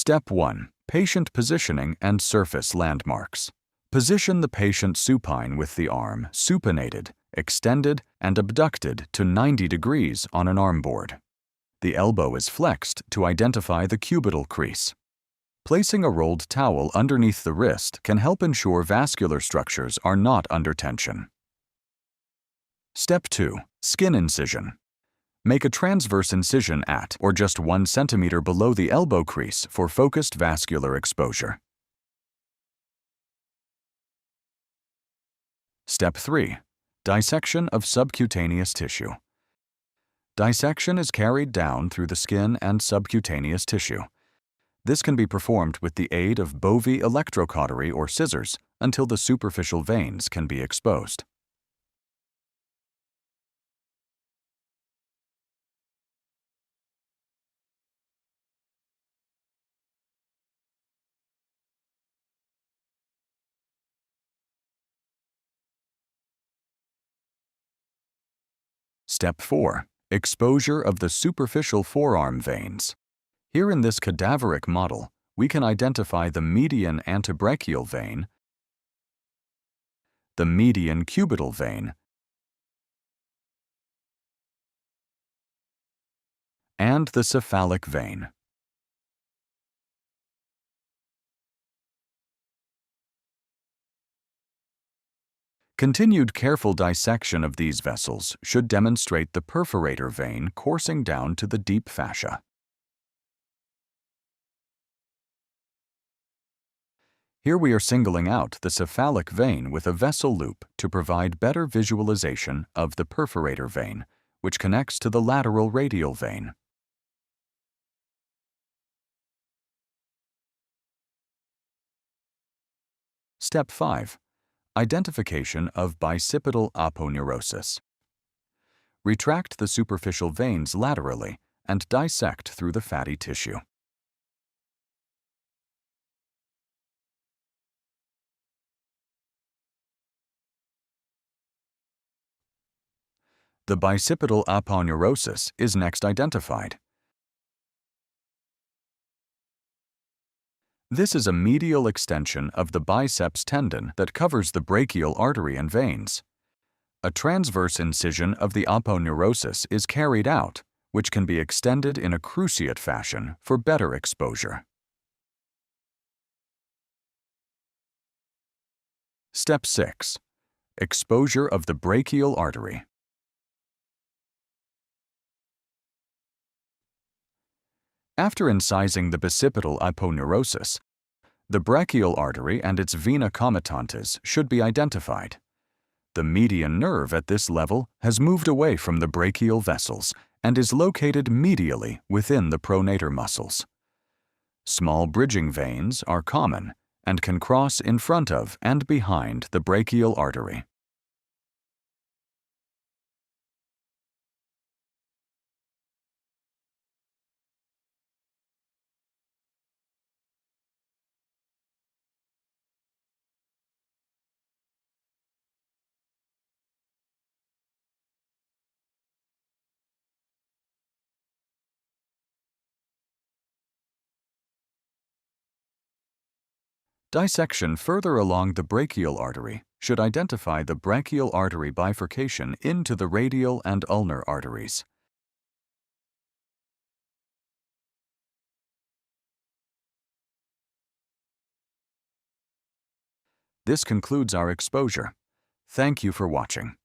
Step 1. Patient positioning and surface landmarks. Position the patient supine with the arm supinated, extended, and abducted to 90 degrees on an arm board. The elbow is flexed to identify the cubital crease. Placing a rolled towel underneath the wrist can help ensure vascular structures are not under tension. Step 2. Skin incision. Make a transverse incision at or just 1 centimeter below the elbow crease for focused vascular exposure. Step 3. Dissection of subcutaneous tissue. Dissection is carried down through the skin and subcutaneous tissue. This can be performed with the aid of Bovie electrocautery or scissors until the superficial veins can be exposed. Step 4. Exposure of the superficial forearm veins. Here in this cadaveric model, we can identify the median antebrachial vein, the median cubital vein, and the cephalic vein. Continued careful dissection of these vessels should demonstrate the perforator vein coursing down to the deep fascia. Here we are singling out the cephalic vein with a vessel loop to provide better visualization of the perforator vein, which connects to the lateral radial vein. Step 5. Identification of bicipital aponeurosis. Retract the superficial veins laterally and dissect through the fatty tissue. The bicipital aponeurosis is next identified. This is a medial extension of the biceps tendon that covers the brachial artery and veins. A transverse incision of the aponeurosis is carried out, which can be extended in a cruciate fashion for better exposure. Step 6. Exposure of the brachial artery. After incising the bicipital aponeurosis, the brachial artery and its vena comitantes should be identified. The median nerve at this level has moved away from the brachial vessels and is located medially within the pronator muscles. Small bridging veins are common and can cross in front of and behind the brachial artery. Dissection further along the brachial artery should identify the brachial artery bifurcation into the radial and ulnar arteries. This concludes our exposure. Thank you for watching.